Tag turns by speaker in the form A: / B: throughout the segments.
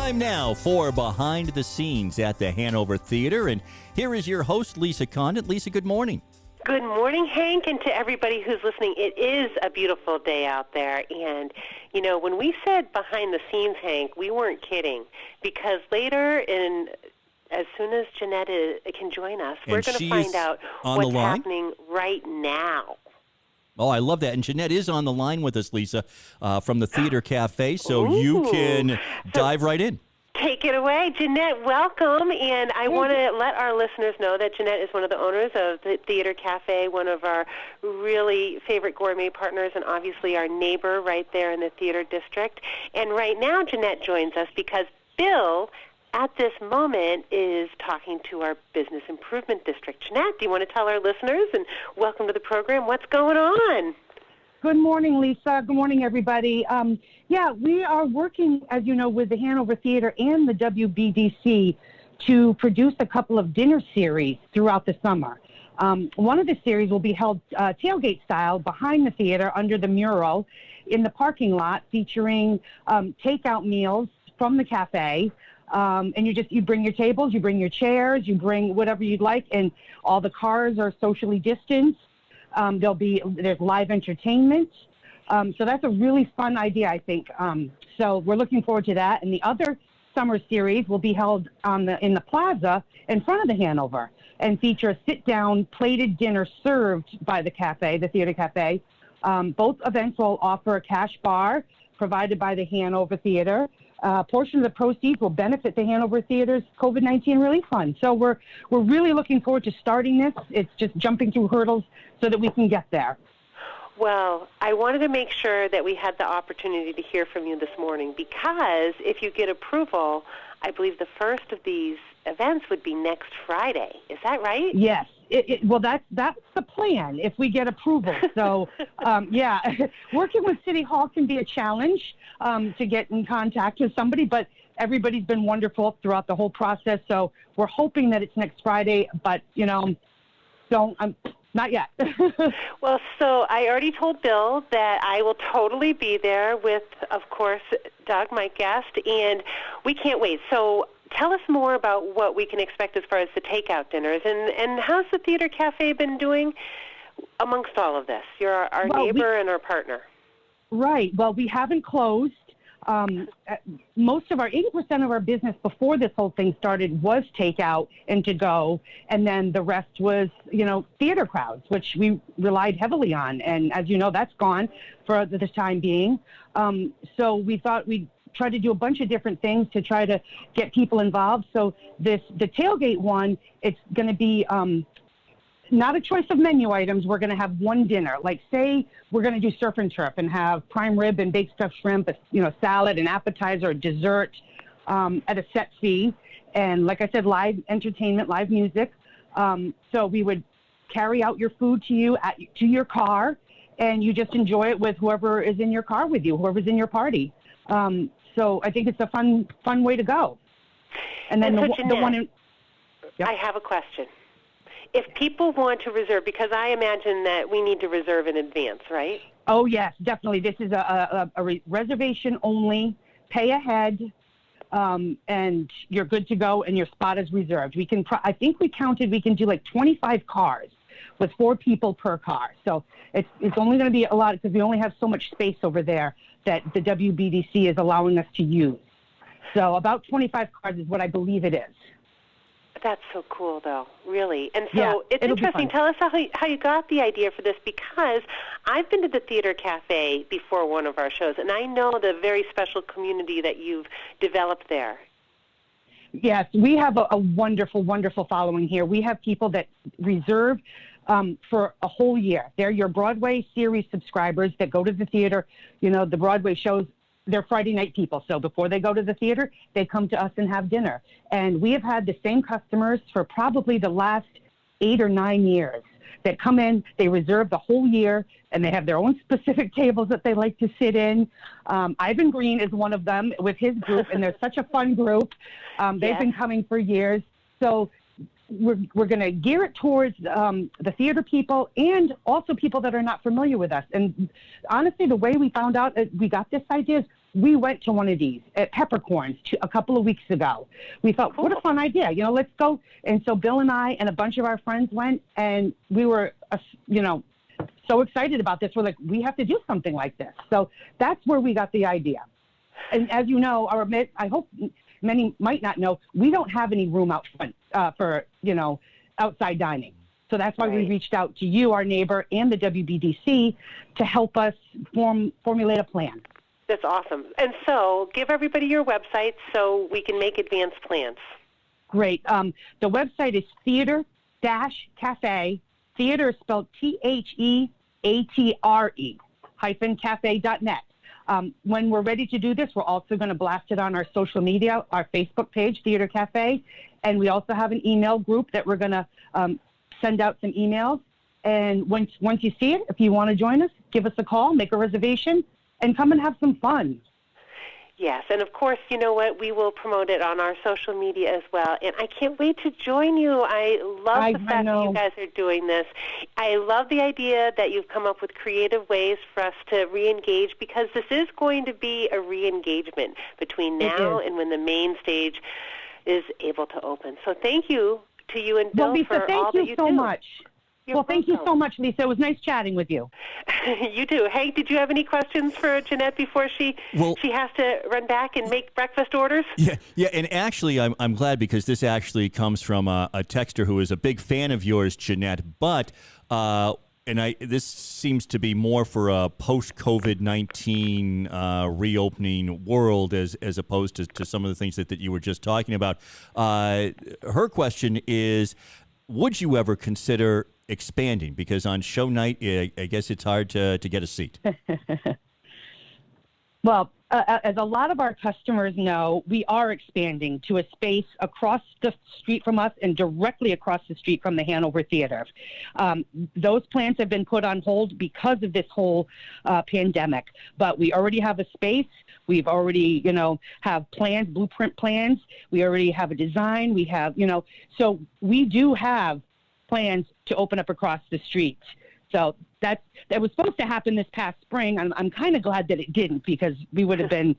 A: Time now for Behind the Scenes at the Hanover Theater. And here is your host, Lisa Condon. Lisa, good morning.
B: Good morning, Hank, and to everybody who's listening. It is a beautiful day out there. And, you know, when we said behind the scenes, Hank, we weren't kidding. Because later, as soon as Jeanette can join us, we're going to find out what's happening right now.
A: Oh, I love that. And Jeanette is on the line with us, Lisa, from the Theater Cafe, so you can dive right in.
B: Take it away. Jeanette, welcome. And I want to let our listeners know that Jeanette is one of the owners of the Theater Cafe, one of our really favorite gourmet partners, and obviously our neighbor right there in the theater district. And right now, Jeanette joins us because Bill, at this moment, is talking to our Business Improvement District. Jeanette, do you want to tell our listeners, and welcome to the program, what's going on?
C: Good morning, Lisa. Good morning, everybody. We are working, as you know, with the Hanover Theater and the WBDC to produce a couple of dinner series throughout the summer. One of the series will be held tailgate style behind the theater under the mural in the parking lot, featuring takeout meals from the cafe. And you bring your tables, you bring your chairs, you bring whatever you'd like, and all the cars are socially distanced. There's live entertainment. So that's a really fun idea, I think. So we're looking forward to that. And the other summer series will be held in the plaza in front of the Hanover and feature a sit-down plated dinner served by the cafe, the Theater Cafe. Both events will offer a cash bar provided by the Hanover Theater. A portion of the proceeds will benefit the Hanover Theater's COVID-19 Relief Fund. So we're really looking forward to starting this. It's just jumping through hurdles so that we can get there.
B: Well, I wanted to make sure that we had the opportunity to hear from you this morning because if you get approval, I believe the first of these events would be next Friday. Is that right?
C: Yes. Well, that's the plan if we get approval. So, working with City Hall can be a challenge to get in contact with somebody, but everybody's been wonderful throughout the whole process. So we're hoping that it's next Friday, but, not yet.
B: Well, so I already told Bill that I will totally be there with, of course, Doug, my guest, and we can't wait. So tell us more about what we can expect as far as the takeout dinners, and how's the Theater Cafe been doing amongst all of this? You're our neighbor and our partner.
C: Right. Well, we haven't closed. Most of 80% of our business before this whole thing started was takeout and to go, and then the rest was, theater crowds, which we relied heavily on. And as you know, that's gone for the time being. So we thought we'd try to do a bunch of different things to try to get people involved. So the tailgate one, it's going to be not a choice of menu items. We're going to have one dinner. Like, say we're going to do surf and turf and have prime rib and baked stuffed shrimp, salad, an appetizer, a dessert at a set fee. And like I said, live entertainment, live music. So we would carry out your food to you to your car, and you just enjoy it with whoever is in your car with you, whoever's in your party. So I think it's a fun way to go. And then the one in... Yep.
B: I have a question. If people want to reserve, because I imagine that we need to reserve in advance, right?
C: Oh, yes, definitely. This is a reservation only, pay ahead, and you're good to go, and your spot is reserved. I think we counted, we can do like 25 cars with 4 people per car. So it's only going to be a lot because we only have so much space over there that the WBDC is allowing us to use. So about 25 cars is what I believe it is.
B: That's so cool, though, really. And so it's interesting. Tell us how you got the idea for this, because I've been to the Theater Cafe before one of our shows, and I know the very special community that you've developed there.
C: Yes, we have a wonderful, wonderful following here. We have people that reserve for a whole year. They're your Broadway series subscribers that go to the theater. The Broadway shows, they're Friday night people. So before they go to the theater, they come to us and have dinner. And we have had the same customers for probably the last 8 or 9 years that come in, they reserve the whole year, and they have their own specific tables that they like to sit in. Ivan Green is one of them with his group, and they're such a fun group. They've been coming for years. So we're going to gear it towards the theater people and also people that are not familiar with us. And honestly, the way we found out we got this idea is we went to one of these at Peppercorns a couple of weeks ago. We thought, what a fun idea. Let's go. And so Bill and I and a bunch of our friends went, and we were, so excited about this. We're like, we have to do something like this. So that's where we got the idea. And as you know, I hope many might not know, we don't have any room out front for, outside dining. So that's why we reached out to you, our neighbor, and the WBDC to help us formulate a plan.
B: That's awesome. And so give everybody your website so we can make advanced plans.
C: Great. The website is theater-cafe. Theater is spelled TheAtre -cafe.net. When we're ready to do this, we're also going to blast it on our social media, our Facebook page, Theater Cafe, and we also have an email group that we're going to send out some emails. And once you see it, if you want to join us, give us a call, make a reservation, and come and have some fun.
B: Yes, and of course, you know what? We will promote it on our social media as well. And I can't wait to join you. I love the fact that you guys are doing this. I love the idea that you've come up with creative ways for us to re-engage, because this is going to be a re-engagement between now and when the main stage is able to open. So thank you to you and Bill
C: Lisa,
B: for all that you do.
C: Thank you so much.
B: You're
C: thank you so much, Lisa. It was nice chatting with you.
B: You too. Hank, did you have any questions for Jeanette before she has to run back and make breakfast orders?
A: Yeah, and actually, I'm glad, because this actually comes from a texter who is a big fan of yours, Jeanette. But this seems to be more for a post-COVID-19 reopening world as opposed to some of the things that you were just talking about. Her question is, would you ever consider expanding? Because on show night, I guess it's hard to get a seat.
C: Well, as a lot of our customers know, we are expanding to a space across the street from us and directly across the street from the Hanover Theater. Those plans have been put on hold because of this whole pandemic. But we already have a space. We've already, have plans, blueprint plans. We already have a design. We have, so we do have plans to open up across the street. So that was supposed to happen this past spring. I'm kind of glad that it didn't, because we would have been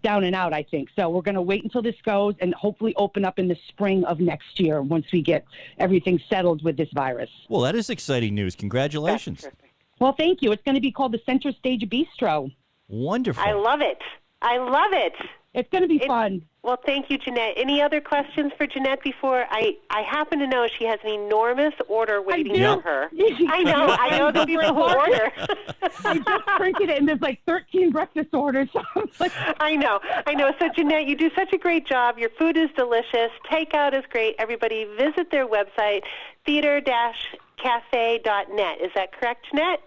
C: down and out, I think. So we're going to wait until this goes and hopefully open up in the spring of next year once we get everything settled with this virus.
A: Well, that is exciting news. Congratulations.
C: Well, thank you. It's going to be called the Center Stage Bistro.
A: Wonderful.
B: I love it.
C: It's going to be fun.
B: Well, thank you, Jeanette. Any other questions for Jeanette before? I happen to know she has an enormous order waiting for her. I know the people who order.
C: I just printed it, and there's like 13 breakfast orders.
B: I know. So, Jeanette, you do such a great job. Your food is delicious. Takeout is great. Everybody visit their website, theater-cafe.net. Is that correct, Jeanette?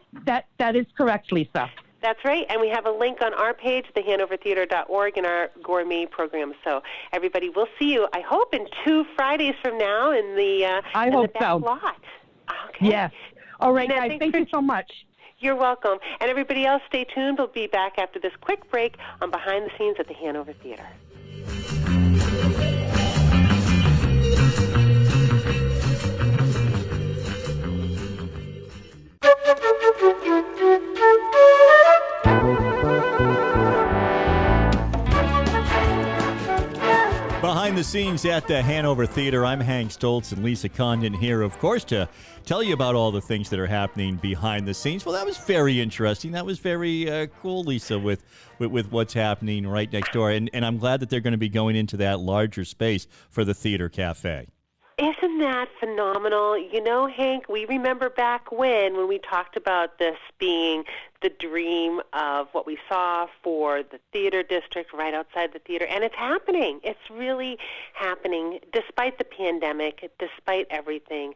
C: That is correct, Lisa.
B: That's right, and we have a link on our page, thehanovertheater.org, in our gourmet program. So everybody, we'll see you, I hope, in 2 Fridays from now in the back lot. Okay.
C: Yes. All right,
B: Jeanette,
C: guys, thank you so much.
B: You're welcome. And everybody else, stay tuned. We'll be back after this quick break on Behind the Scenes at the Hanover Theater.
A: Behind the scenes at the Hanover Theater, I'm Hank Stoltz and Lisa Condon here, of course, to tell you about all the things that are happening behind the scenes. Well, that was very interesting. That was very cool, Lisa, with what's happening right next door. And I'm glad that they're going to be going into that larger space for the Theater Cafe.
B: Isn't that phenomenal? You know, Hank, we remember back when we talked about this being the dream of what we saw for the theater district right outside the theater, and it's happening. It's really happening despite the pandemic, despite everything.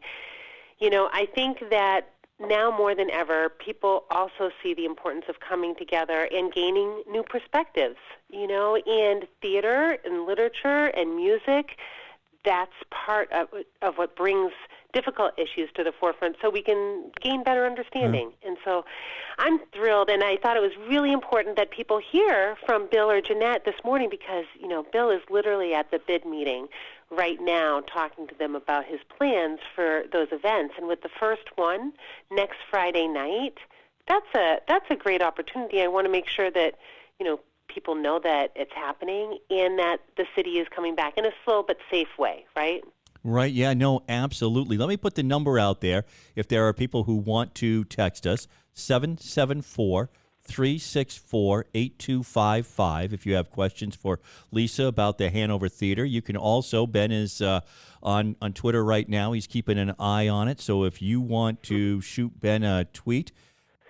B: You know, I think that now more than ever, people also see the importance of coming together and gaining new perspectives, you know, and theater and literature and music. That's part of what brings difficult issues to the forefront so we can gain better understanding. And so I'm thrilled, and I thought it was really important that people hear from Bill or Jeanette this morning because, you know, Bill is literally at the bid meeting right now talking to them about his plans for those events. And with the first one next Friday night, that's a great opportunity. I want to make sure that, you know, people know that it's happening and that the city is coming back in a slow but safe way, right?
A: Right. Yeah, no, absolutely. Let me put the number out there. If there are people who want to text us, 774-364-8255. If you have questions for Lisa about the Hanover Theater, you can also, Ben is on Twitter right now. He's keeping an eye on it. So if you want to shoot Ben a tweet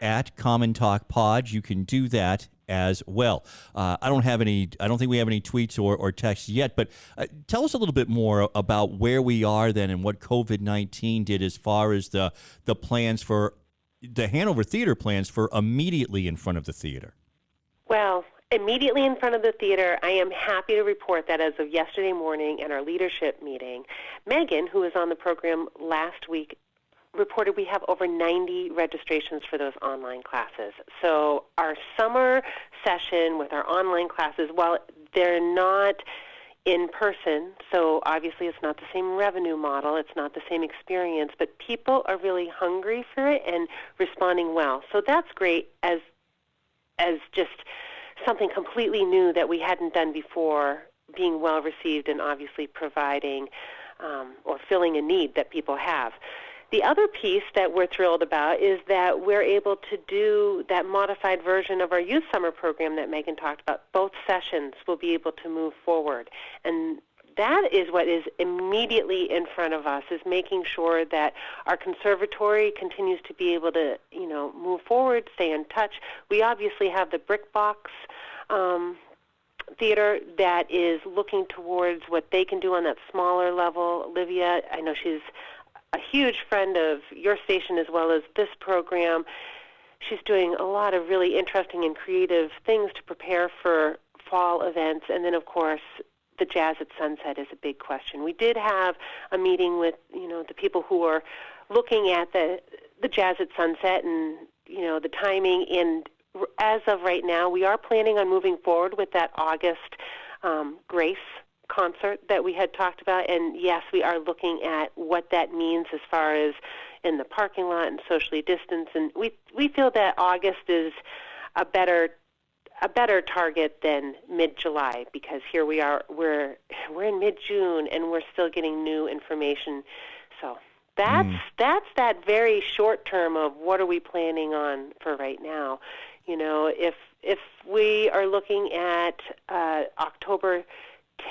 A: at Common Talk Pod, you can do that as well. I don't think we have any tweets or texts yet, but tell us a little bit more about where we are then and what COVID-19 did as far as the plans for the Hanover Theater plans for immediately in front of the theater.
B: Well, immediately in front of the theater, I am happy to report that as of yesterday morning in our leadership meeting, Megan, who was on the program last week, reported we have over 90 registrations for those online classes. So our summer session with our online classes, while they're not in person, so obviously it's not the same revenue model, it's not the same experience, but people are really hungry for it and responding well. So that's great as just something completely new that we hadn't done before, being well received and obviously providing or filling a need that people have. The other piece that we're thrilled about is that we're able to do that modified version of our youth summer program that Megan talked about. Both sessions will be able to move forward. And that is what is immediately in front of us, is making sure that our conservatory continues to be able to, move forward, stay in touch. We obviously have the Brick Box theater that is looking towards what they can do on that smaller level. Olivia, I know she's a huge friend of your station as well as this program. She's doing a lot of really interesting and creative things to prepare for fall events. And then, of course, the Jazz at Sunset is a big question. We did have a meeting with, the people who are looking at the Jazz at Sunset and, the timing. And as of right now, we are planning on moving forward with that August Grace concert that we had talked about, and yes, we are looking at what that means as far as in the parking lot and socially distanced, and we feel that August is a better target than mid-July, because here we are, we're in mid-June and we're still getting new information. So that's that very short term of what are we planning on for right now. If we are looking at October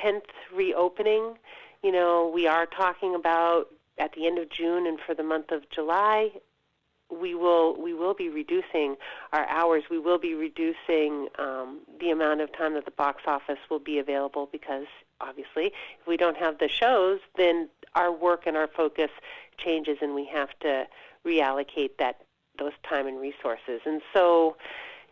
B: 10th reopening, we are talking about at the end of June and for the month of July, we will be reducing our hours. We will be reducing the amount of time that the box office will be available, because obviously if we don't have the shows, then our work and our focus changes and we have to reallocate those time and resources. And so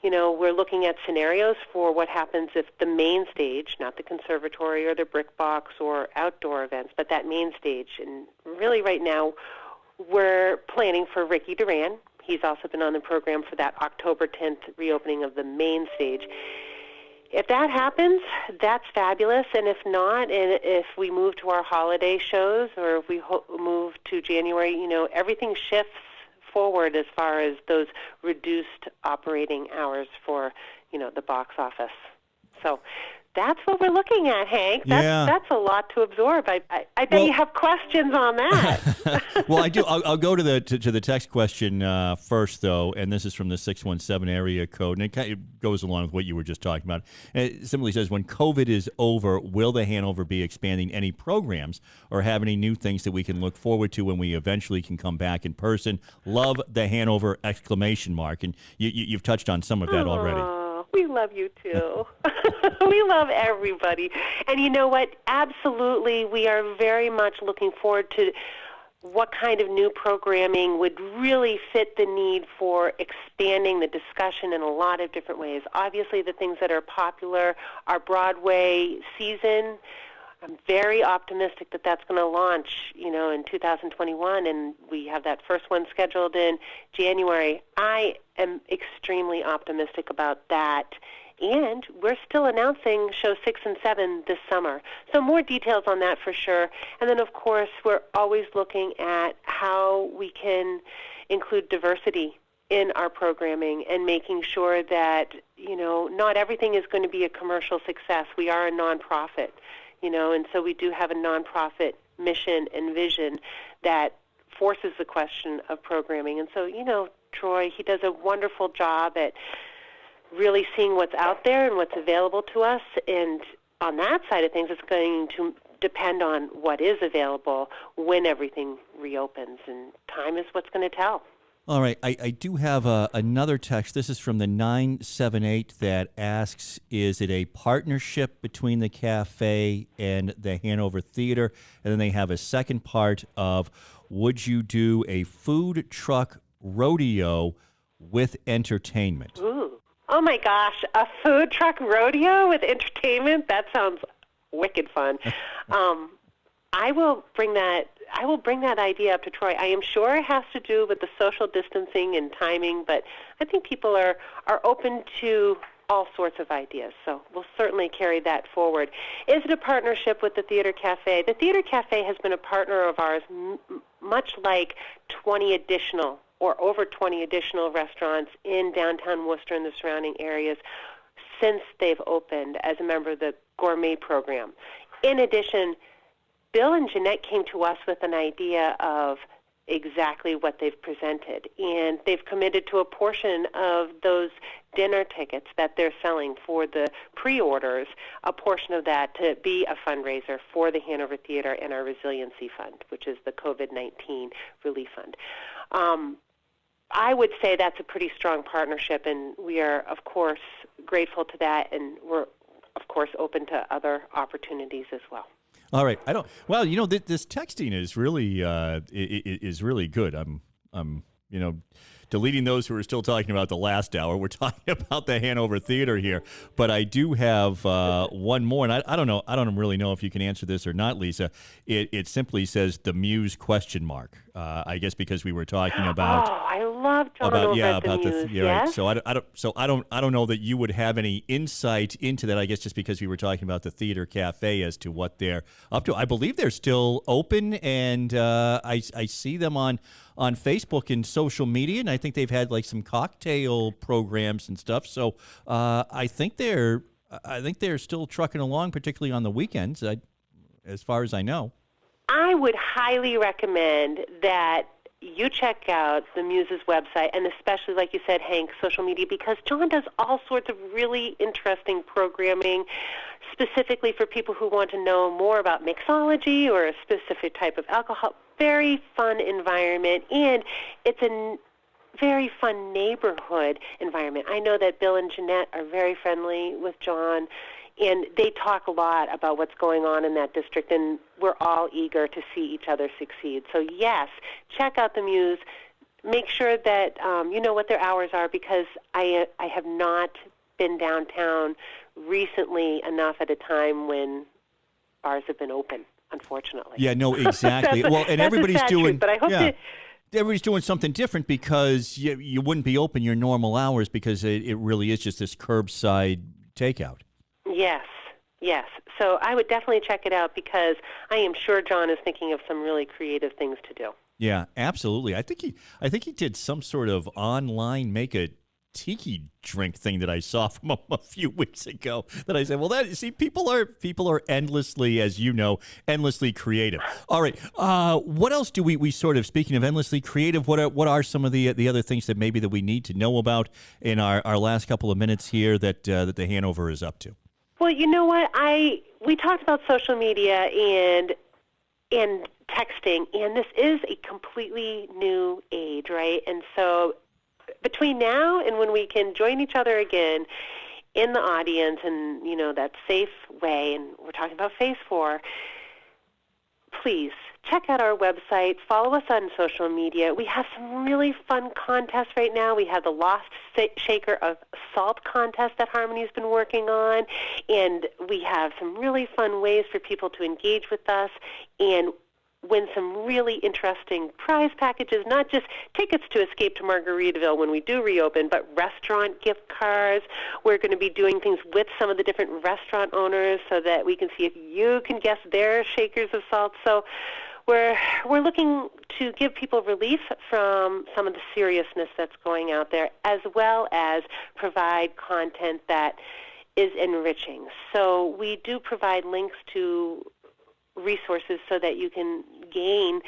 B: we're looking at scenarios for what happens if the main stage, not the conservatory or the Brick Box or outdoor events, but that main stage. And really right now we're planning for Ricky Duran. He's also been on the program for that October 10th reopening of the main stage. If that happens, that's fabulous. And if not, and if we move to our holiday shows or if we move to January, everything shifts forward as far as those reduced operating hours for, the box office. So that's what we're looking at, Hank. That's a lot to absorb. I bet you have questions on that.
A: Well, I do. I'll go to the text question first, though, and this is from the 617 area code, and it kind of goes along with what you were just talking about. It simply says, when COVID is over, will the Hanover be expanding any programs or have any new things that we can look forward to when we eventually can come back in person? Love the Hanover ! And you've touched on some of that already.
B: We love you, too. We love everybody. And you know what? Absolutely, we are very much looking forward to what kind of new programming would really fit the need for expanding the discussion in a lot of different ways. Obviously, the things that are popular, our Broadway season, I'm very optimistic that that's going to launch, in 2021, and we have that first one scheduled in January. I am extremely optimistic about that, and we're still announcing show 6 and 7 this summer. So more details on that for sure. And then, of course, we're always looking at how we can include diversity in our programming and making sure that, not everything is going to be a commercial success. We are a nonprofit, and so we do have a nonprofit mission and vision that forces the question of programming. And so, Troy, he does a wonderful job at really seeing what's out there and what's available to us. And on that side of things, it's going to depend on what is available when everything reopens. And time is what's going to tell.
A: All right. I do have another text. This is from the 978 that asks, is it a partnership between the cafe and the Hanover Theater? And then they have a second part of, would you do a food truck rodeo with entertainment?
B: Ooh. Oh, my gosh. A food truck rodeo with entertainment? That sounds wicked fun. I will bring that idea up to Troy. I am sure it has to do with the social distancing and timing, but I think people are open to all sorts of ideas. So we'll certainly carry that forward. Is it a partnership with the Theater Cafe? The Theater Cafe has been a partner of ours, much like 20 additional or over 20 additional restaurants in downtown Worcester and the surrounding areas since they've opened as a member of the gourmet program. In addition, Bill and Jeanette came to us with an idea of exactly what they've presented, and they've committed to a portion of those dinner tickets that they're selling for the pre-orders, a portion of that to be a fundraiser for the Hanover Theater and our Resiliency Fund, which is the COVID-19 Relief Fund. I would say that's a pretty strong partnership, and we are, of course, grateful to that, and we're, of course, open to other opportunities as well.
A: All right. This texting is really good. I'm deleting those who are still talking about the last hour. We're talking about the Hanover Theater here, but I do have one more, and I don't know. I don't really know if you can answer this or not, Lisa. It simply says the Muse question mark. I guess because we were talking about.
B: Oh, I love John over at the Muse. Yes?
A: Right. So I don't know that you would have any insight into that. I guess just because we were talking about the Theater Cafe as to what they're up to. I believe they're still open, and I see them on Facebook and social media, and I think they've had like some cocktail programs and stuff. So I think they're still trucking along, particularly on the weekends, as far as I know.
B: I would highly recommend that you check out the Muse's website, and especially, like you said, Hank, social media, because John does all sorts of really interesting programming specifically for people who want to know more about mixology or a specific type of alcohol. Very fun environment, and it's a very fun neighborhood environment. I know that Bill and Jeanette are very friendly with John, and they talk a lot about what's going on in that district, and we're all eager to see each other succeed. So, yes, check out the Muse. Make sure that you know what their hours are, because I have not been downtown recently enough at a time when bars have been open, unfortunately.
A: Yeah, no, exactly. And everybody's doing.
B: Truth, but I hope that
A: everybody's doing something different, because you wouldn't be open your normal hours, because it really is just this curbside takeout.
B: Yes. So I would definitely check it out, because I am sure John is thinking of some really creative things to do.
A: Yeah, absolutely. I think he did some sort of online make a tiki drink thing that I saw from him a few weeks ago. That I said, well, people are endlessly, as you know, endlessly creative. All right, what else do we sort of, speaking of endlessly creative, what are some of the other things that maybe that we need to know about in our last couple of minutes here that the Hanover is up to?
B: Well, you know what? We talked about social media and texting, and this is a completely new age, right? And so between now and when we can join each other again in the audience and, that safe way, and we're talking about Phase 4, please check out our website, follow us on social media. We have some really fun contests right now. We have the Lost Shaker of Salt contest that Harmony's been working on, and we have some really fun ways for people to engage with us and win some really interesting prize packages, not just tickets to Escape to Margaritaville when we do reopen, but restaurant gift cards. We're going to be doing things with some of the different restaurant owners so that we can see if you can guess their shakers of salt. So we're looking to give people relief from some of the seriousness that's going out there, as well as provide content that is enriching. So we do provide links to resources so that you can gain,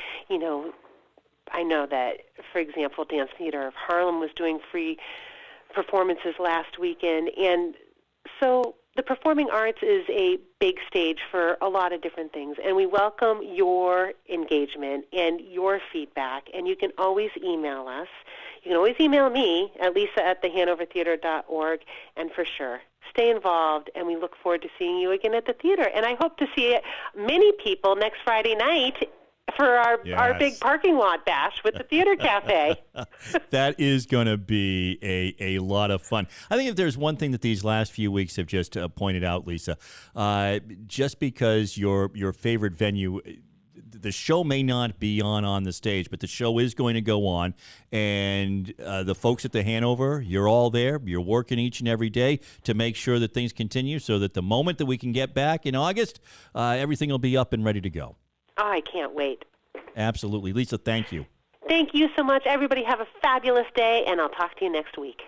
B: I know that, for example, Dance Theater of Harlem was doing free performances last weekend, and so the performing arts is a big stage for a lot of different things, and we welcome your engagement and your feedback, and you can always email us. You can always email me at lisa@thehanovertheater.org, and for sure, stay involved, and we look forward to seeing you again at the theater. And I hope to see many people next Friday night for our big parking lot bash with the Theater Cafe.
A: That is going to be a lot of fun. I think if there's one thing that these last few weeks have just pointed out, Lisa, just because your favorite venue, the show may not be on the stage, but the show is going to go on. And the folks at the Hanover, you're all there. You're working each and every day to make sure that things continue so that the moment that we can get back in August, everything will be up and ready to go.
B: Oh, I can't wait.
A: Absolutely. Lisa, thank you.
B: Thank you so much. Everybody have a fabulous day, and I'll talk to you next week.